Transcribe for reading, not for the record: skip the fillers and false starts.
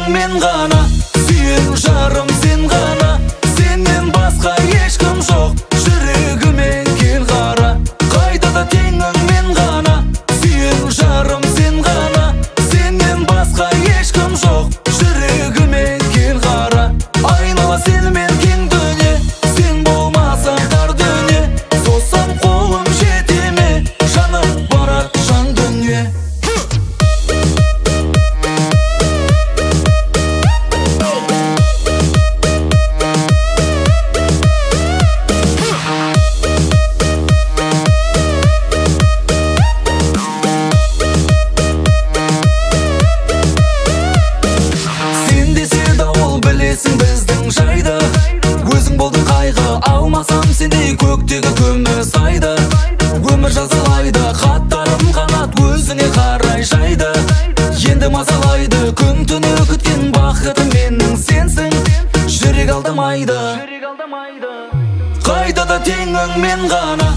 теңің мен ғана, сүйер жарым сен ғана, сенен басқа ешкім жоқ, жүрегіме кел қара. Қайда теңің мен ғана, сүйер жарым сен ғана, сенен басқа ешкім жоқ, жүрегіме кел қара. Айнала сенімен кең дүние, сен болмасаң тар дүние, созсам қолым жете ме, жаным барад жан дүние. Біздің жайды, өзің болдың қайғы, алмасам сендей көктегі күміс айды. Өмір жазалайды, хаттарым қанат өзіңе қарай жайды. Енді мазалайды, күн түні күткен бақытым менің сенсің, жүрек алдамайды. Қайда теңің мен ғана,